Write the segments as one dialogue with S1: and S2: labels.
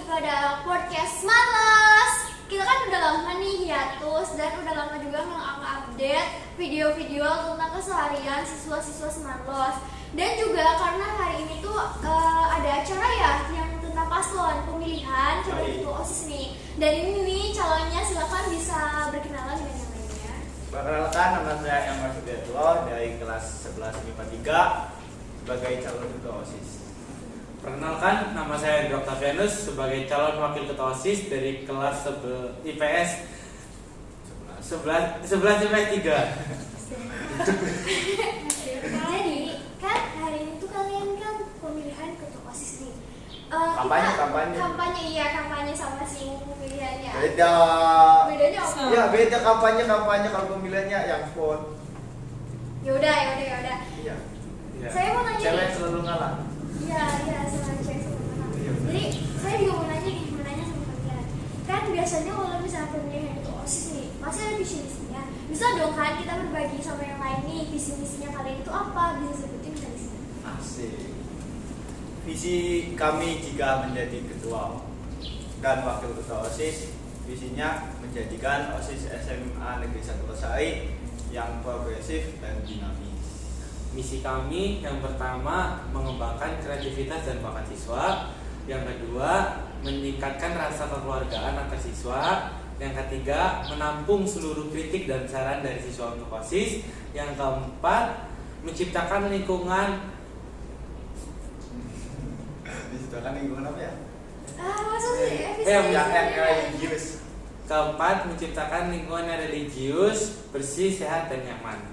S1: pada podcast Malas. Kita kan udah lama nih hiatus dan udah lama juga nge-update video-video tentang keseharian siswa-siswa Semarlos. Dan juga karena hari ini tuh ada acara ya yang tentang paslon pemilihan calon ketua OSIS nih. Dan ini nih calonnya, silakan bisa berkenalan dengan yang lainnya.
S2: Perkenalkan, nama saya Emma Sudiatlo dari kelas 11 MIPA 3 sebagai calon ketua OSIS.
S3: Perkenalkan, nama saya Hendro Octavianus sebagai calon wakil ketua OSIS dari kelas IPS 11 IPS 3.
S1: Jadi kan hari ini tuh kalian kan pemilihan ketua OSIS nih. Kampanye sama sih pemilihannya. Bedanya apa?
S2: Ya beda kampanye kalau pemilihannya yang sport.
S1: Yaudah.
S2: Iya.
S1: Saya mau nanya
S2: Cewek
S1: nih.
S2: selalu ngalah.
S1: Iya, sama cewek sama menang.
S2: Iya.
S1: Jadi saya juga mau nanya sama kalian. Kan biasanya kalau misalnya pemilihan ketua OSIS nih, pasti ada visi misinya. Bisa dong kan kita berbagi sama yang lain nih, visi misinya kalian itu apa? Bisa sebutin nggak di sini?
S2: Asik. Visi kami jika menjadi ketua dan wakil ketua OSIS, visinya menjadikan OSIS SMA Negeri 1 Losari yang progresif dan dinamis.
S3: Misi kami yang pertama mengembangkan kreativitas dan bakat siswa. Yang kedua, meningkatkan rasa kekeluargaan antar siswa. Yang ketiga, menampung seluruh kritik dan saran dari siswa untuk OSIS. Yang keempat, menciptakan lingkungan
S2: apa ya?
S1: Maksudnya
S2: religius.
S3: Keempat, menciptakan lingkungan yang religius, bersih, sehat, dan nyaman.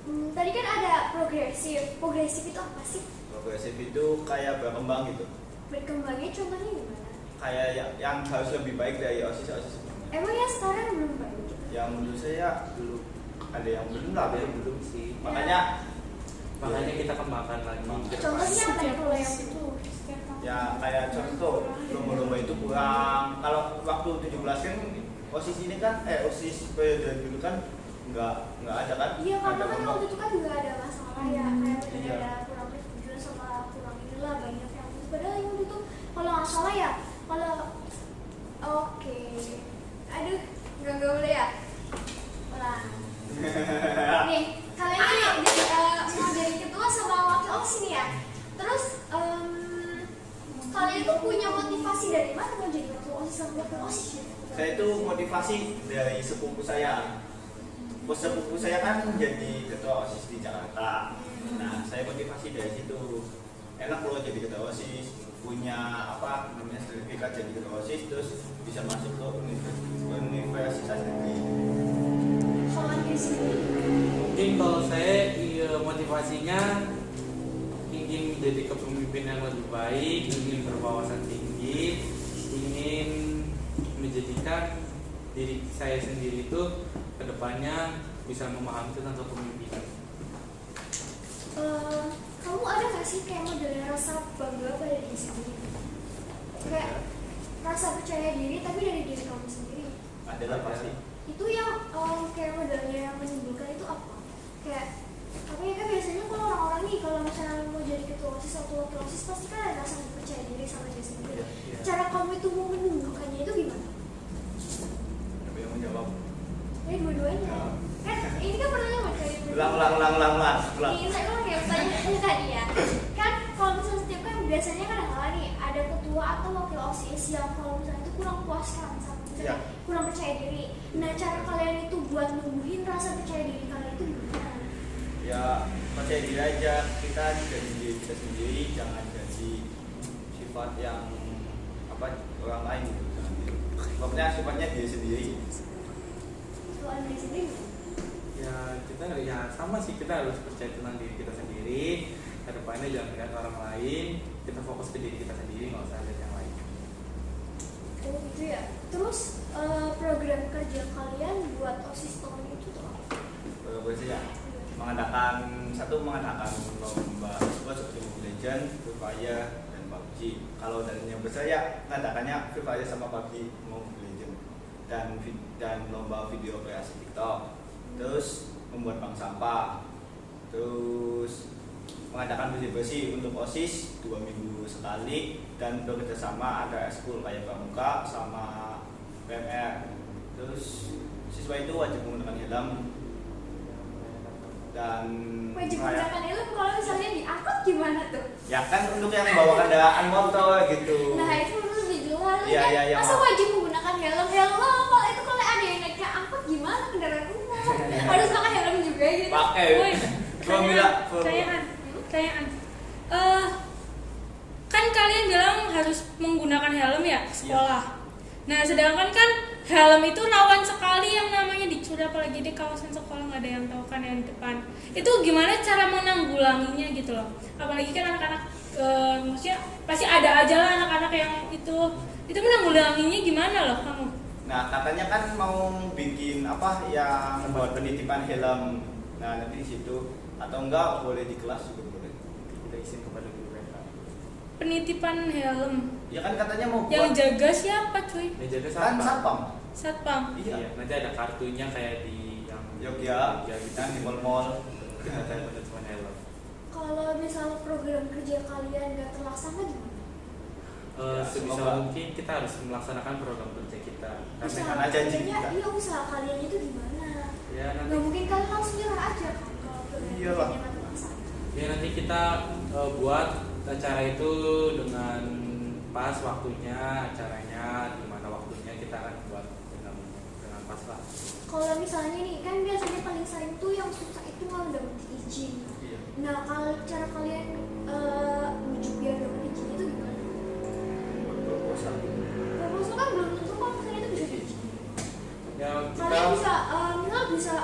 S1: Tadi kan ada progresif. Progresif itu apa sih?
S2: Progresif itu kayak berkembang gitu.
S1: Berkembangnya contohnya gimana?
S2: Kayak yang harus lebih baik dari OSIS sebelumnya.
S1: Emang ya sekarang belum baik gitu?
S2: Yang menurut saya belum, ada yang belum lah,
S3: Ada yang belum sih.
S2: Makanya
S3: kita kembangkan lagi.
S1: Contohnya apa ya kalau yang itu?
S2: ya kayak contoh lomba-lomba itu kurang. Kalau waktu 17 kan OSIS ini kan OSIS periode dulu kan nggak ada kan?
S1: Iya, karena
S2: Ada
S1: kan
S2: lomba.
S1: waktu itu kan juga ada masalah ya, kayak bener
S2: Iya.
S1: ada kurang persetujuan sama kurang inilah banyak yang itu. Padahal yang itu kalau nggak salah ya, kalau oke, aduh nggak boleh ya. Ulang. Nih, kalian kan mau jadi ketua sama wakil OSIS nih ya. Terus kalian tuh punya motivasi dari mana mau jadi ketua OSIS sama wakil OSIS ya?
S2: Saya itu motivasi dari sepupu saya. Bos sepupu saya kan menjadi ketua OSIS di Jakarta. Nah, saya motivasi dari situ. Enak loh jadi ketua OSIS, punya sertifikat jadi ketua OSIS, terus bisa masuk ke universitas negeri.
S1: Kalau di sini
S3: Mungkin kalau saya motivasinya ingin menjadi kepemimpinan yang lebih baik, ingin berwawasan tinggi, ingin menjadikan diri saya sendiri itu kedepannya bisa memahami tentang kepemimpinan.
S1: Kamu ada nggak sih kayak modelnya rasa bangga pada diri sendiri? Kayak rasa percaya diri tapi dari diri kamu sendiri.
S2: Adalah pasti.
S1: Itu yang kayak modelnya yang menimbulkan itu apa? Kayak apa ya, kan biasanya kalau orang-orang nih kalau misalnya mau jadi ketua OSIS atau wakil OSIS pasti kan ada rasa percaya diri sama diri sendiri.
S3: Iya.
S1: Cara kamu itu mau menumbuhkannya itu gimana?
S2: Siapa yang menjawab?
S1: Dua-duanya. Kan ini kan pertanyaan buat kalian berdua.
S2: Ulang.
S1: Ini saya ulang ya pertanyaannya tadi ya. Kan kalau misalnya setiap kan biasanya kan ada nih ada ketua atau wakil OSIS yang kalau misalnya itu kurang puas kan sama misalnya kurang percaya diri. Nah, cara kalian itu buat numbuhin rasa percaya diri kalian itu gimana?
S2: Ya percaya diri aja, kita jadi diri kita sendiri, jangan jadi sifat yang orang lain gitu. Pokoknya sifatnya diri sendiri.
S1: Kalau diri sendiri
S3: Ya kita sama sih, kita harus percaya tentang diri kita sendiri. Kedepannya jangan lihat orang lain, kita fokus ke diri kita sendiri, nggak usah lihat yang lain.
S1: oh gitu ya. Terus program kerja kalian buat OSIS tahun itu tuh apa?
S2: Biasanya mengadakan lomba seperti Mobile Legends, Free Fire, dan PUBG. Kalau dari yang besar ya mengadakannya Free Fire sama PUBG, Mobile Legends, dan lomba video kreasi TikTok. Terus membuat bank sampah. Terus mengadakan bersih-bersih untuk OSIS 2 minggu sekali. dan bekerja sama, ada ekskul kayak pramuka sama PMR. Terus siswa itu wajib menggunakan helm dan
S1: Wajib menggunakan helm kalau misalnya diangkut gimana tuh?
S2: ya kan untuk yang membawa kendaraan motor gitu.
S1: Nah itu lebih jelas
S2: Iya,
S1: kan?
S2: iya, iya,
S1: Masa
S2: Mak.
S1: wajib menggunakan helm? Kalau itu kalau ada yang naiknya angkut gimana kendaraan umum? Harus pakai helm juga gitu.
S2: Pakai.
S4: Woi,
S2: Formula.
S4: pertanyaan. Kan kalian bilang harus menggunakan helm ya ke sekolah. Nah, sedangkan kan helm itu rawan sekali yang namanya dicuri, apalagi di kawasan sekolah nggak ada yang tahu kan yang depan. Itu gimana cara menanggulanginya gitu loh? Apalagi kan anak-anak, maksudnya pasti ada aja lah anak-anak yang itu menanggulanginya gimana loh kamu?
S2: Nah, katanya kan mau bikin apa yang buat penitipan helm. Nah, nanti di situ atau enggak boleh di kelas juga boleh. Kita izin kepada guru mereka.
S4: Penitipan helm.
S2: Ya kan katanya mau
S4: Yang
S2: buat
S4: jaga siapa cuy?
S3: Yang jaga
S2: kan
S3: satpam.
S2: satpam.
S4: Satpam.
S2: Iya.
S3: Iya, nanti ada kartunya kayak di yang
S2: Jogja,
S3: gitu.
S2: dan di mall-mall.
S3: Ada penentuan helm.
S1: Kalau misalnya program kerja kalian nggak terlaksana gimana?
S2: Ya,
S3: Sebisa
S2: semoga.
S3: mungkin kita harus melaksanakan program kerja kita.
S1: Usaha
S2: karena janji
S1: kaliannya,
S2: kita.
S1: iya usaha kalian itu gimana?
S3: Ya nanti,
S1: Nggak mungkin kalian langsung nyerah aja kan kalau program
S2: Iyalah.
S1: kerjanya nggak terlaksana.
S3: ya nanti kita buat acara itu dengan pas waktunya, acaranya di mana waktunya kita akan buat dengan pas lah.
S1: Kalau misalnya nih, kan biasanya paling sering tuh yang susah itu kalau dapet izin.
S2: Iya.
S1: Nah, kalau cara kalian bujuk biar dapet izin itu gimana?
S2: Buat proposal.
S1: Proposal kan belum tentu kalau misalnya itu bisa diizin.
S3: Ya kita
S1: Kalian bisa, bisa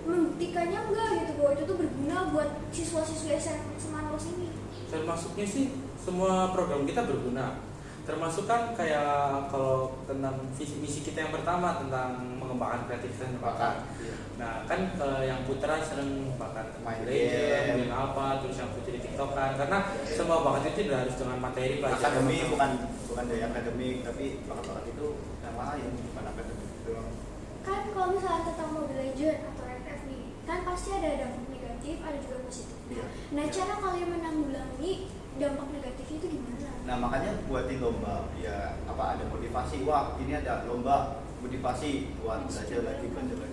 S1: membuktikannya enggak gitu bahwa itu tuh berguna buat siswa-siswa SMA Maros ini.
S3: termasuknya sih semua program kita berguna. Termasuk kan kayak kalau tentang visi misi kita yang pertama tentang mengembangkan kreativitas dan bakat.
S2: Iya.
S3: Nah kan yang Putra sering bakat
S2: Main
S3: main legend,
S2: game.
S3: main apa, terus yang Putri tiktokan. Karena semua bakat itu tidak harus dengan materi pelajaran.
S2: Akademi bukan dari akademik, tapi bakat-bakat itu yang lain, bukan akademik doang.
S1: Kan kalau misalnya tentang Mobile Legend atau FF nih, kan pasti ada dampak negatif, ada juga positif.
S2: Iya.
S1: Nah, cara kalian menanggulangi dampak negatif itu gimana?
S2: Nah makanya buatin lomba, ya apa ada motivasi, wah ini ada lomba motivasi buat belajar lagi.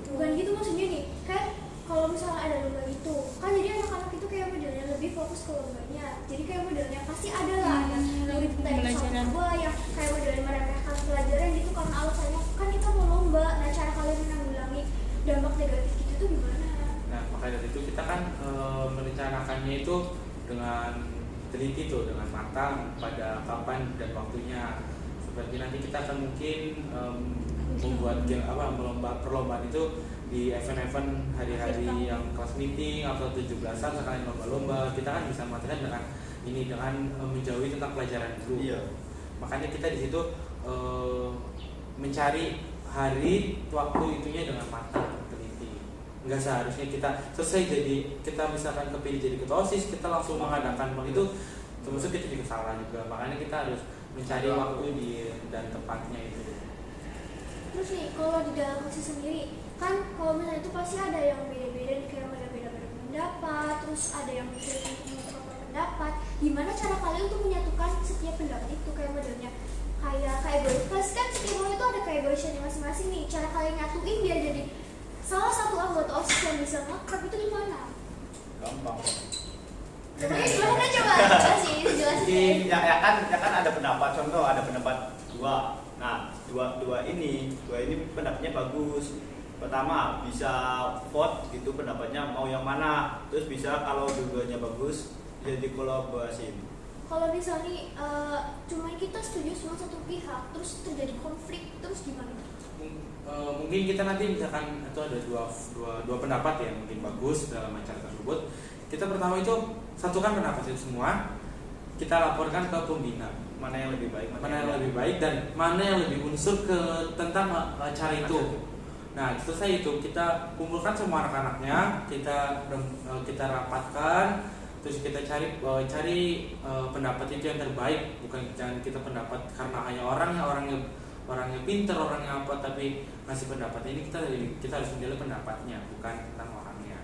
S1: Bukan gitu maksudnya nih, kan kalau misalnya ada lomba itu, kan jadi anak-anak itu kayak modelnya lebih fokus ke lombanya. Jadi kayak modelnya pasti ada lah yang murid kita yang
S4: Pembelajaran.
S1: sama yang kayak modelnya meremehkan pelajaran gitu karena alasannya kan kita mau lomba. Nah cara kalian menanggulangi dampak negatif gitu tuh gimana?
S3: Nah maka dari itu kita kan merencanakannya itu dengan teliti tuh, dengan matang pada kapan dan waktunya. Seperti nanti kita akan mungkin membuat perlombaan itu di event-event hari-hari yang kelas meeting atau 17-an sekalian lomba-lomba. Kita kan bisa matangkan dengan menjauhi tentang pelajaran dulu.
S2: Iya.
S3: Makanya kita di situ mencari hari waktu itunya dengan matang, teliti. Enggak seharusnya kita selesai jadi kita misalkan kepilih jadi ketua OSIS kita langsung mengadakan itu termasuk kita juga salah juga. Makanya kita harus mencari waktu dan tempatnya itu.
S1: Terus nih kalau di dalam OSIS sendiri kan kalau misalnya itu pasti ada yang beda-beda nih, kayak beda-beda pendapat, terus ada yang sulit untuk mengungkapkan pendapat. Gimana cara kalian untuk menyatukan setiap pendapat itu kayak modelnya kayak egois kan setiap orang itu ada kayak egoisnya masing-masing nih. Cara kalian nyatuin biar jadi salah satu anggota OSIS yang bisa ngekrep itu gimana?
S2: Gampang.
S1: Gimana coba jelasin.
S2: Ya kan ada pendapat, contoh ada pendapat dua. Nah dua ini pendapatnya bagus. Pertama bisa vote gitu pendapatnya mau yang mana. Terus bisa kalau dua-duanya bagus jadi kolaborasi.
S1: Kalau misalnya cuma kita setuju sama satu pihak terus terjadi konflik terus gimana?
S3: Mungkin kita nanti misalkan itu ada dua pendapat yang mungkin bagus dalam acara tersebut. Kita pertama itu satukan pendapat itu semua, kita laporkan ke pembina
S2: Mana yang lebih baik?
S3: dan mana yang lebih unsur tentang acara itu. Nah selesai itu kita kumpulkan semua anak-anaknya, kita rapatkan, terus kita cari pendapat itu yang terbaik. Bukan jangan kita pendapat karena hanya orangnya pinter, orangnya apa, tapi ngasih pendapat ini kita harus menilai pendapatnya bukan tentang orangnya.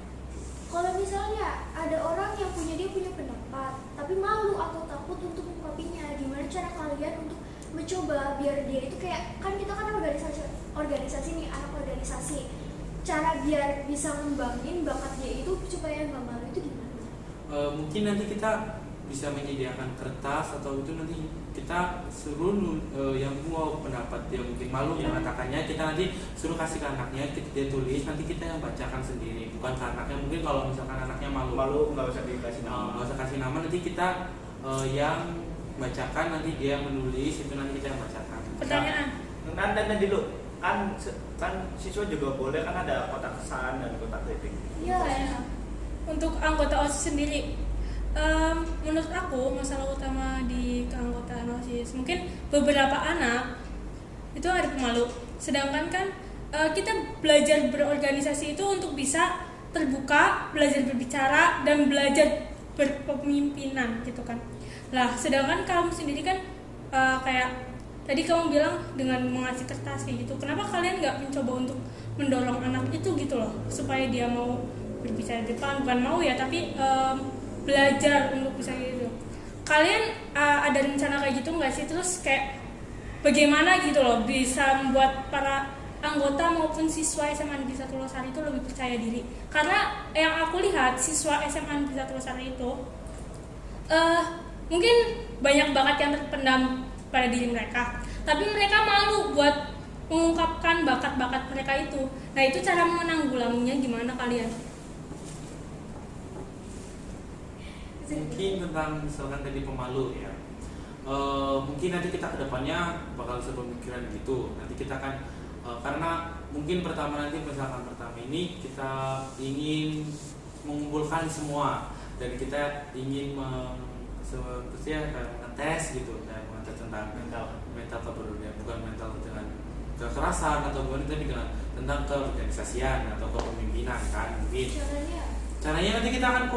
S1: Kalau misalnya ada orang yang dia punya pendapat, tapi malu atau takut untuk mengungkapinya, gimana cara kalian untuk mencoba biar dia itu kayak, kan kita kan organisasi nih, anak organisasi, cara biar bisa ngembangin bakat dia itu supaya nggak malu itu gimana?
S3: Mungkin nanti kita bisa menyediakan kertas atau itu nanti kita suruh yang mau pendapat dia mungkin malu mengatakannya, kita nanti suruh kasih ke anaknya, dia tulis, nanti kita yang bacakan sendiri, bukan ke anaknya. Mungkin kalau misalkan anaknya malu
S2: nggak usah dikasih nama.
S3: nggak usah kasih nama, nanti kita yang bacakan, nanti dia menulis, itu nanti kita yang bacakan.
S4: Pertanyaan.
S2: Dan dulu kan siswa juga boleh kan ada kotak kesan dan kotak kritik.
S1: Iya.
S4: Untuk anggota OSIS sendiri, menurut aku masalah utama di keanggotaan OSIS mungkin beberapa anak itu ada pemalu, sedangkan kan kita belajar berorganisasi itu untuk bisa terbuka, belajar berbicara dan belajar berpemimpinan gitu kan. Lah sedangkan kamu sendiri kan kayak tadi kamu bilang dengan mengasih kertas kayak gitu, kenapa kalian nggak mencoba untuk mendorong anak itu gitu loh supaya dia mau berbicara di depan, bukan mau ya tapi belajar untuk bisa gitu. Kalian ada rencana kayak gitu nggak sih? Terus kayak bagaimana gitu loh bisa membuat para anggota maupun siswa SMA Negeri 1 Losari itu lebih percaya diri? Karena yang aku lihat siswa SMA Negeri 1 Losari itu mungkin banyak bakat yang terpendam pada diri mereka, tapi mereka malu buat mengungkapkan bakat-bakat mereka itu. Nah itu cara menanggulanginya gimana kalian?
S3: Mungkin tentang misalkan tadi pemalu ya, mungkin nanti kita kedepannya bakal sepemikiran gitu. Nanti kita kan karena mungkin pertama ini kita ingin mengumpulkan semua dan kita ingin ngetes gitu, ngetes tentang mental kepedulian, bukan mental dengan kekerasan atau bukan, tapi dengan tentang keorganisasian atau kepemimpinan kan mungkin. Caranya nanti kita akan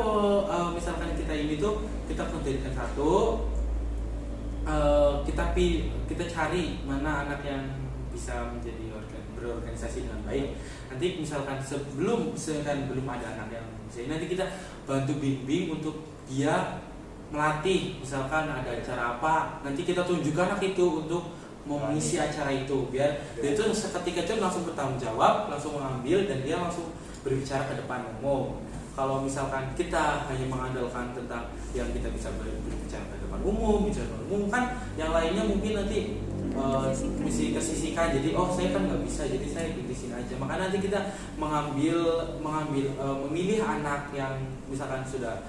S3: misalkan kita ini tuh kita jadikan satu, kita cari mana anak yang bisa menjadi berorganisasi dengan baik. Nanti misalkan belum ada anak yang bisa, nanti kita bantu bimbing untuk dia melatih. Misalkan ada acara apa, nanti kita tunjukkan anak itu untuk mengisi acara itu, biar dia itu seketika itu langsung bertanggung jawab, langsung mengambil dan dia langsung berbicara ke depan umum. Kalau misalkan kita hanya mengandalkan tentang yang kita bisa berbicara ke depan umum, kan yang lainnya mungkin nanti mesti kesisikan. Jadi saya kan nggak bisa, jadi saya di sini aja. Maka nanti kita memilih anak yang misalkan sudah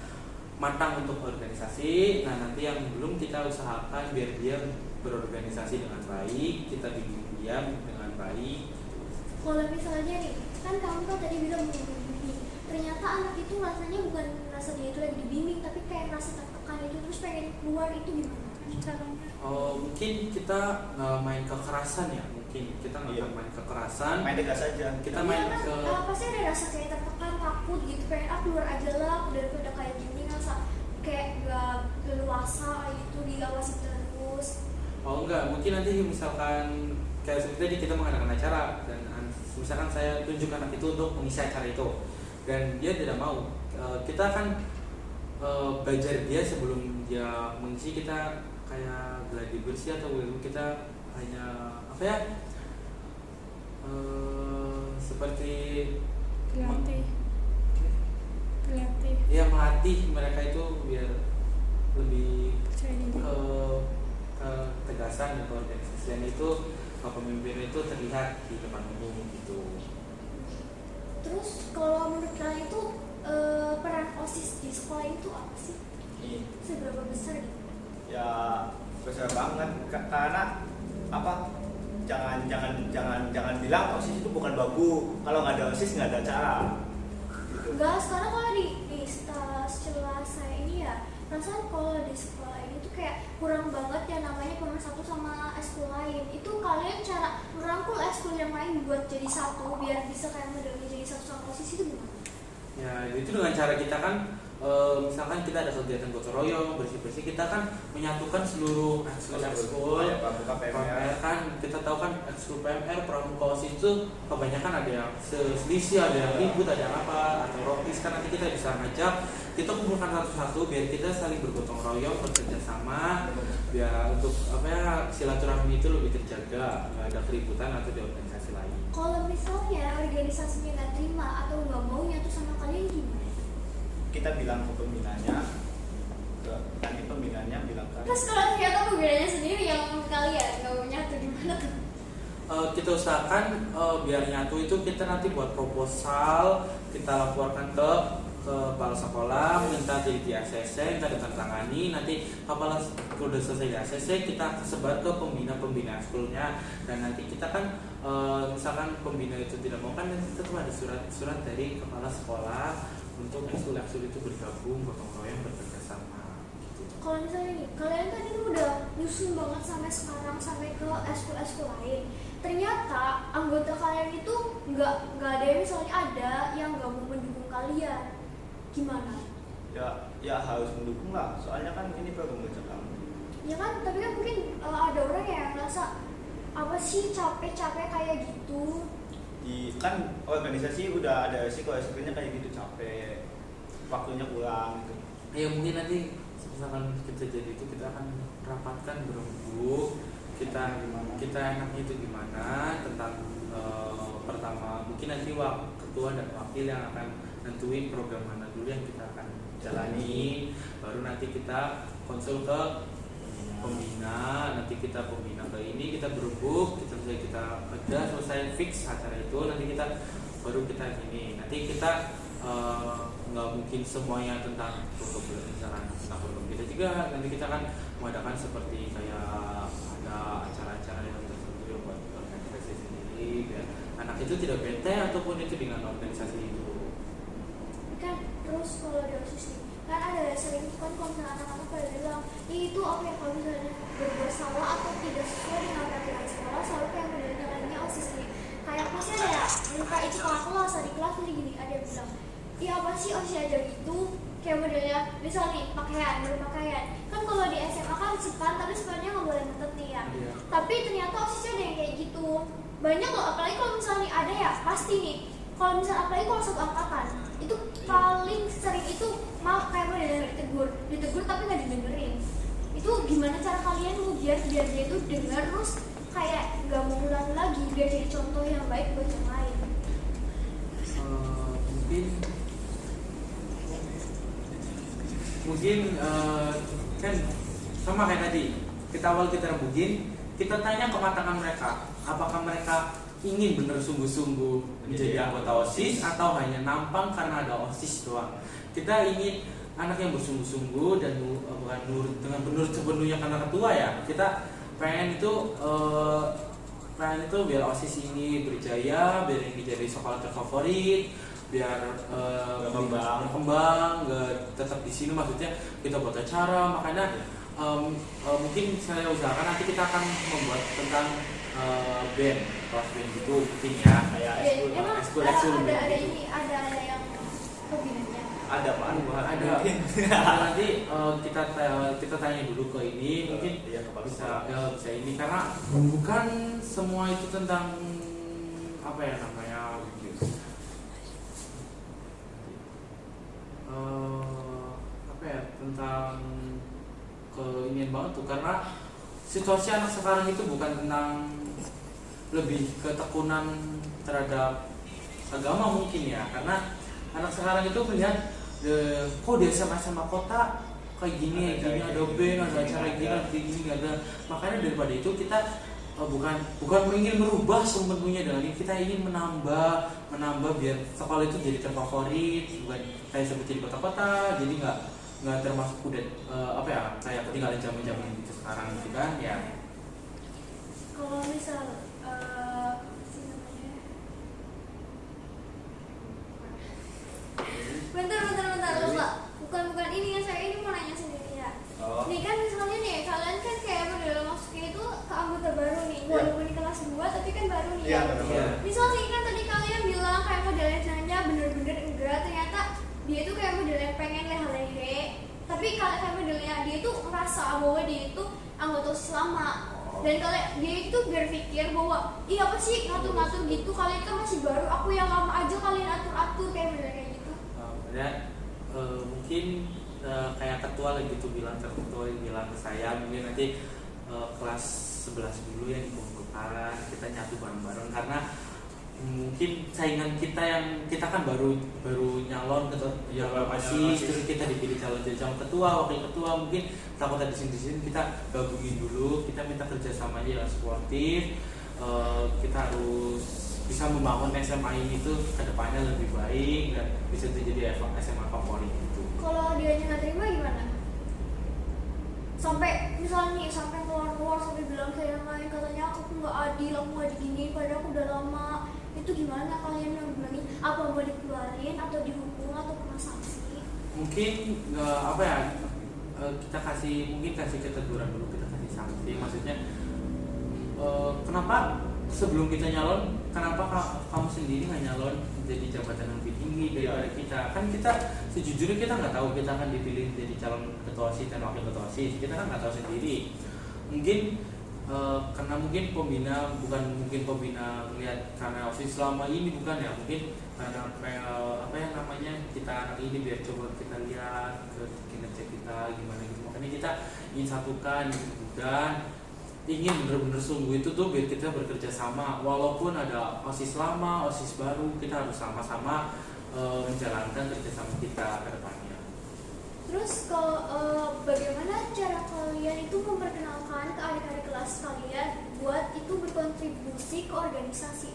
S3: matang untuk organisasi. Nah nanti yang belum kita usahakan biar dia berorganisasi dengan baik, kita bimbing dia dengan baik.
S1: Kalau misalnya nih, kan kamu tadi bilang bimbing, ternyata anak itu rasanya bukan rasa dia itu lagi dibimbing, tapi kayak rasa tertekan itu terus pengen keluar, itu gimana caranya?
S3: Mungkin kita main kekerasan ya, mungkin kita nggak main kekerasan,
S2: main tegas saja.
S3: Kita main ke
S1: pasti ada rasa kayak tertekan, takut gitu, pengen keluar aja lah daripada kayak gini, rasa kayak gak leluasa gitu, diawasi terus.
S3: Enggak, mungkin nanti misalkan kayak seperti tadi kita mengadakan acara dan misalkan saya tunjuk anak itu untuk mengisi acara itu dan dia tidak mau, kita akan belajar dia sebelum dia mengisi. Kita kayak gladi bersih atau kita hanya seperti
S4: Kreatif.
S3: Ya melatih mereka itu biar lebih ketegasan dan keorganisasian itu, kepemimpinan itu terlihat di depan umum gitu.
S1: Terus kalau menurut kalian itu peran OSIS di sekolah itu apa sih? Seberapa besar gitu?
S2: Ya besar banget, karena apa? Jangan bilang OSIS itu bukan babu. Kalau nggak ada OSIS nggak ada acara. Gitu.
S1: Enggak, sekarang kalau di setelah saya ini ya, perasaan kalau di sekolah ini tuh kayak kurang banget ya namanya pemersatu sama eskul lain. Itu kalian cara merangkul eskul yang lain buat jadi satu biar bisa kayak modelnya jadi satu sama OSIS itu gimana?
S3: Ya itu dengan cara kita kan misalkan kita ada kegiatan gotong royong, bersih-bersih, kita kan menyatukan seluruh ekskul
S2: Ya, pramuka PMR.
S3: PMR kan, kita tahu kan ekskul PMR, pramuka OSIS itu kebanyakan ada yang selisih, ada yang ribut, ada yang apa, atau rotis kan nanti kita bisa ngajak, kita kumpulkan satu-satu biar kita saling bergotong royong, bekerja sama, biar untuk apa ya silaturahmi itu lebih terjaga, nggak ada keributan atau di organisasi lain.
S1: Kalau misalnya organisasinya nggak terima atau nggak mau nyatu sama kalian gimana?
S2: Kita bilang ke pembinanya, nanti pembinanya bilang ke
S1: Terus kalau ternyata pembinanya sendiri yang ngomong kalian nggak mau nyatu gimana tuh?
S3: Kita usahakan biar nyatu itu kita nanti buat proposal, kita laporkan ke kepala sekolah, minta jadi di ACC, kita ditandatangani, nanti kepala udah selesai di ACC kita sebar ke pembina sekolahnya, dan nanti kita kan misalkan pembina itu tidak mau kan nanti tetap ada surat dari kepala sekolah untuk ekskul itu bergabung, gotong royong, bekerja sama gitu.
S1: Kalau misalnya nih, kalian kan itu udah nyusun banget sampai sekarang sampai ke eskul lain. Ternyata anggota kalian itu nggak ada yang misalnya ada yang nggak mau mendukung kalian. Gimana?
S2: ya harus mendukung lah, soalnya kan ini program kerja kamu.
S1: Ya kan, tapi kan mungkin ada orang yang ngerasa apa sih capek-capek kayak gitu.
S2: Kan organisasi udah ada resiko-resikonya kayak gitu, capek, waktunya kurang gitu.
S3: Ya mungkin nanti misalkan kita jadi itu kita akan rapatkan berembuk kita enaknya itu gimana tentang pertama mungkin nanti ketua dan wakil yang akan nentuin program mana dulu yang kita akan jalani, baru nanti kita konsul ke pembina, nanti kita pembina ke ini kita berembuk, kita selesai fix acara itu, nanti kita baru kita ini, nanti kita nggak mungkin semuanya tentang program, misalkan tentang program kita juga, nanti kita kan mengadakan seperti kayak ada acara-acara yang tertentu yang buat organisasi sendiri, biar anak itu tidak bete ataupun itu dengan organisasi itu.
S1: Kan terus kalau di OSIS nih, kan ada sering kan kalau misalnya anak-anak pada bilang itu apa ya, kalau misalnya berbuat salah atau tidak sesuai dengan peraturan sekolah selalu kayak mendatanginya OSIS nih, kayak pasti ada ya minta itu kakak kelas di kelas gini ada yang bilang iya apa sih OSIS aja gitu, kayak modelnya misal nih berpakaian kan kalau di SMA kan sepan tapi sepannya nggak boleh ngetet nih ya, tapi ternyata OSISnya ada yang kayak gitu banyak loh, apalagi kalau misalnya ada ya pasti nih, kalau misalnya apalagi kalau satu angkatan itu paling sering itu malah kayak modelnya ditegur tapi nggak didengerin. Itu gimana cara kalian biar dia itu dengar terus kayak nggak mau ulang lagi, biar jadi contoh yang baik buat yang lain?
S3: Mungkin kan sama kayak tadi kita awal kita rembukin, kita tanya kematangan mereka, apakah mereka ingin benar sungguh-sungguh menjadi anggota OSIS atau hanya nampang karena ada OSIS doang. Kita ingin anak yang bersungguh-sungguh dan bukan menurut sepenuhnya karena ketua ya. Kita pengen itu biar OSIS ini berjaya, biar ini jadi sekolah terfavorit, biar berkembang, nggak tetap di sini, maksudnya kita buat acara, makanya mungkin saya usahakan nanti kita akan membuat tentang band, kelas band gitu mungkin ya, kayak ekskul
S1: ada ini ada yang pembinanya.
S2: Ada Pak,
S3: ada. Nanti kita tanya dulu ke ini, mungkin bisa ini karena bukan semua itu tentang apa ya namanya tentang keinian banget tuh, karena situasi anak sekarang itu bukan tentang lebih ketekunan terhadap agama mungkin ya, karena anak sekarang itu melihat kok di SMA kota kayak gini ada band, ada acara gini ada, makanya daripada itu kita bukan ingin merubah sepenuhnya dengan ini, kita ingin menambah biar sekolah itu jadi terfavorit, bukan kayak seperti di kota-kota, jadi nggak termasuk udah kayak ketinggalan zaman gitu sekarang gitu kan ya.
S1: Kalau misal bentar lupa, bukan ini ya, saya ini mau nanya sendiri ya. Nih kan misalnya nih kalian kan kayak model masuknya itu ke anggota baru nih, walaupun di kelas 2 tapi kan baru nih ya. Misal nih kan tadi kalian bilang kayak modelnya nanya bener-bener enggak, ternyata dia itu kayak modelnya pengen lehe-lehe, tapi kayak modelnya dia itu ngerasa bahwa dia itu anggota OSIS lama. Dan kalian dia itu berpikir bahwa iya apa sih ngatur-ngatur gitu, kalian kan masih baru, aku yang lama aja kalian atur-atur kayak modelnya kayak gitu.
S3: Dan mungkin kayak ketua lagi gitu bilang ke saya mungkin nanti kelas 11 dulu yang dikumpulkan, kita nyatu bareng-bareng karena mungkin saingan kita yang kita kan baru nyalon ke OSIS, terus kita dipilih calon ketua, wakil ketua, mungkin takut di sini kita gabungin dulu, kita minta kerjasamanya yang sportif, kita harus bisa membangun SMA ini tuh kedepannya lebih baik dan bisa jadi SMA favorit gitu.
S1: Kalau dia nggak terima gimana? Sampai misalnya nih, sampai keluar sampai bilang kayak yang lain, katanya aku nggak adil, aku nggak digini, padahal aku udah lama. Itu gimana kalian yang bilangin? Apa mau dikeluarin atau dihukum atau kena sanksi?
S3: Mungkin kita kasih keteguran dulu, kita kasih sanksi. Maksudnya kenapa sebelum kita nyalon, kenapa kamu sendiri nggak nyalon jadi jabatan yang lebih tinggi daripada kita? Kan kita sejujurnya kita nggak tahu kita akan dipilih jadi calon ketua OSIS dan wakil ketua OSIS, kita kan nggak tahu sendiri. Mungkin karena mungkin pembina melihat karena OSIS selama ini bukan ya, mungkin karena kita anak ini biar coba kita lihat ke kinerja kita gimana gitu, makanya kita ingin satukan dan ingin benar-benar sungguh itu tuh biar kita bekerja sama, walaupun ada OSIS lama, OSIS baru, kita harus sama-sama menjalankan kerjasama kita ke depannya.
S1: Terus kalau bagaimana cara kalian itu memperkenalkan ke adik-adik kelas kalian buat itu berkontribusi ke organisasi?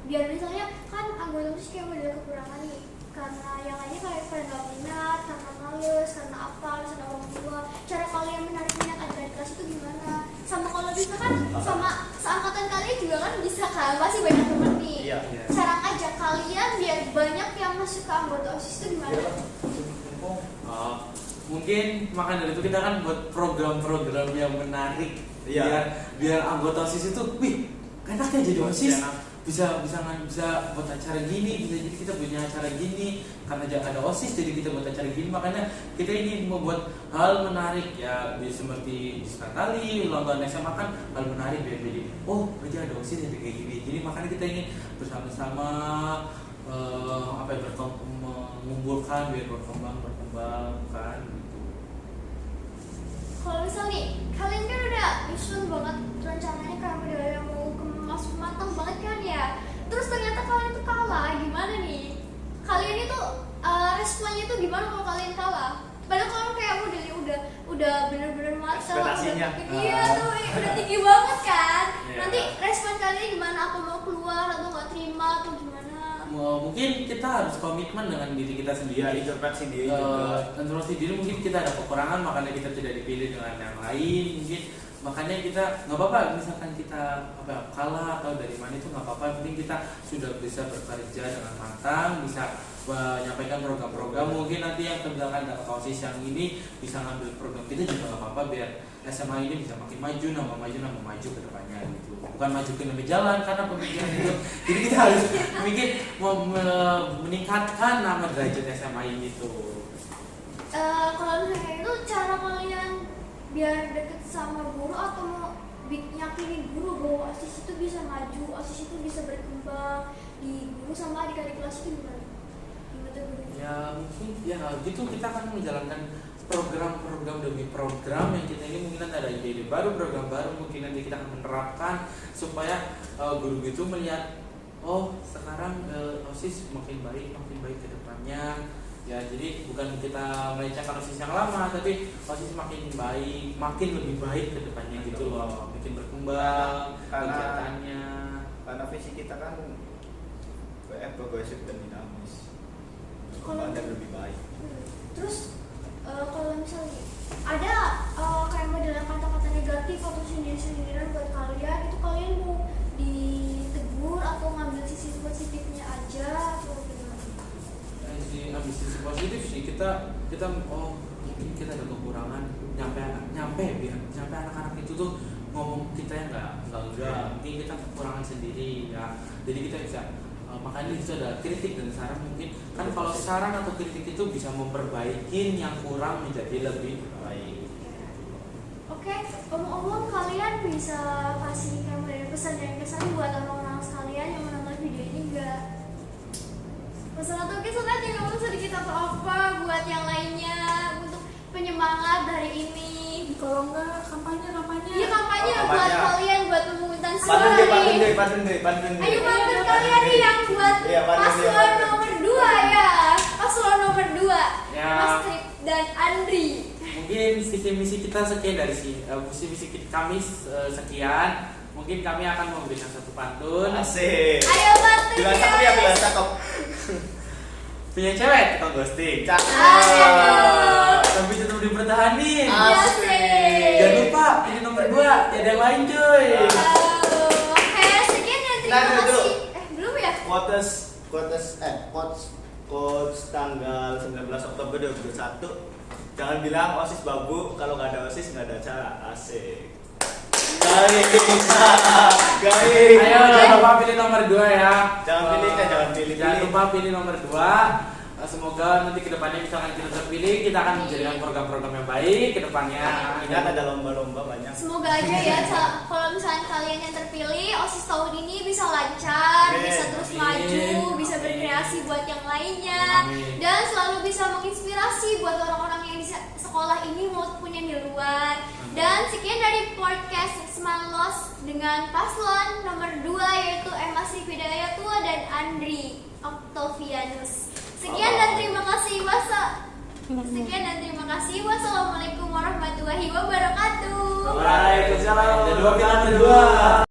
S1: Biar misalnya kan anggota OSIS kayak model kekurangan nih, karena yang lainnya kayak pada nggak minat, karena males, karena apa, karena orang tua. Cara kalian menarik minat adik-adik kelas itu gimana? Sama kalau bisa kan sama seangkatan kalian juga kan bisa kan, pasti banyak temen nih.
S2: Iya.
S1: Cara ngajak kalian biar banyak yang masuk ke anggota OSIS itu gimana?
S3: Mungkin maka dari itu kita kan buat program-program yang menarik, biar anggota OSIS itu, wih, enaknya jadi OSIS, bisa buat acara gini, bisa jadi kita punya acara gini, karena ada OSIS jadi kita buat acara gini. Makanya kita ingin membuat hal menarik ya, seperti sekali ulang tahun SMA kan hal menarik biar jadi berarti ada OSIS jadi kayak gini. Jadi makanya kita ingin bersama-sama mengumpulkan biar berkembang kan gitu.
S1: Kalau misal nih, kalian kan udah nyusun banget rencananya kan udah yang mau masuk matang banget kan ya. Terus ternyata kalian itu kalah, gimana nih? Kalian itu responnya itu gimana kalau kalian kalah? Padahal kalau kayak udah bener-bener matang,
S2: ekspektasinya
S1: udah tinggi banget kan.
S3: Yeah.
S1: Nanti respon kalian gimana? Apa mau keluar atau nggak terima atau gimana?
S3: Mungkin kita harus komitmen dengan diri kita sendiri.
S2: Introspeksi diri juga.
S3: Introspeksi diri, mungkin kita ada kekurangan makanya kita tidak dipilih dengan yang lain. Mungkin makanya kita nggak apa-apa misalkan kita kalah atau dari mana itu nggak apa-apa. Penting kita sudah bisa bekerja dengan matang, bisa menyampaikan program-program. Mungkin nanti yang misalkan dapat OSIS yang ini bisa ngambil program kita juga nggak apa-apa, biar SMA ini bisa makin maju ke depannya gitu. Bukan maju ke lebih jalan karena pemikiran itu. Jadi kita harus mikir meningkatkan nama derajat SMA ini tuh.
S1: Kalau misalnya itu cara kalian biar deket sama guru atau mau yakinin guru bahwa OSIS itu bisa maju, OSIS itu bisa berkembang di guru sama adik-adik kelas itu gimana?
S3: Ya mungkin ya gitu, kita akan menjalankan program-program demi program yang kita ini mungkin ada ide-ide baru, program baru mungkin nanti kita akan menerapkan supaya guru itu melihat sekarang OSIS makin baik ke depannya. Ya jadi bukan kita melecehkan OSIS yang lama, tapi OSIS makin lebih baik ke depannya gitu loh, makin berkembang kegiatannya.
S2: Karena visi kita kan progresif dan dinamis.
S1: Kalau
S2: ada lebih baik.
S1: Terus kalau misalnya ada kayak modelan kata-kata negatif atau sindiran buat kalian, itu kalian mau ditegur atau ngambil sisi positifnya aja atau gimana?
S3: Ambil sisi positif sih, kita mungkin kita ada kekurangan nyampe anak-anak itu tuh ngomong kita yang enggak, mungkin kita kekurangan sendiri ya. Jadi kita bisa makanya itu adalah kritik dan saran. Mungkin kan kalau saran atau kritik itu bisa memperbaiki yang kurang menjadi lebih baik.
S1: Oke, omong-omong kalian bisa kasih kayak pesan dan kesan buat orang-orang sekalian yang menonton video ini enggak? Pesan atau kesan aja, nggak usah sedikit atau apa buat yang lainnya untuk penyemangat dari ini.
S4: Kalau enggak kampanye.
S1: Iya kampanye
S2: Oh,
S1: buat
S2: kampanye.
S1: kalian buat pemungutan suara.
S2: Pantun deh.
S1: Ayo bantu kalian nih yang buat
S2: Iya, pantun deh,
S1: paslon
S2: pantun.
S1: nomor 2 ya. Paslon nomor 2.
S3: Ya.
S1: Mas Trip dan Andri.
S3: Mungkin visi misi kita sekian dari visi misi kami sekian. Mungkin kami akan memberikan satu pantun.
S2: Asik.
S1: Ayo bantu.
S2: Bilang cakep ya, bilang cakep.
S3: Punya cewek tukang ghosting.
S1: Aduh.
S3: Tapi tetap dipertahanin.
S1: Asik.
S3: Jangan lupa ini nomor 2, tidak ada yang lain cuy.
S1: Oke, sekian dan terima
S2: Nah, dulu.
S1: kasih. Belum ya?
S2: Quotes tanggal 19 Oktober 2021. Jangan bilang OSIS babu, kalau nggak ada OSIS nggak ada acara. Asik. Guys.
S3: Ayo jangan lupa pilih nomor 2 ya.
S2: Jangan pilih.
S3: Jangan lupa pilih nomor 2. Semoga nanti kedepannya misalkan kita terpilih, kita akan menjadikan program-program yang baik kedepannya.
S2: Ingat ada lomba-lomba banyak.
S1: Semoga aja ya kalau misalnya kalian yang terpilih OSIS tahun ini bisa lancar,
S2: Amin.
S1: bisa terus
S3: Amin.
S1: maju, bisa berkreasi buat yang lainnya,
S3: Amin.
S1: dan selalu bisa menginspirasi buat orang-orang yang di sekolah ini maupun yang di luar. Dan sekian dari podcast Smanlos dengan paslon nomor 2 yaitu Emma Sri Hidayatul dan Andri Octavianus. Sekian dan terima kasih. Wassalamualaikum warahmatullahi wabarakatuh.
S2: Waalaikumsalam.
S3: Ada 2 film 2.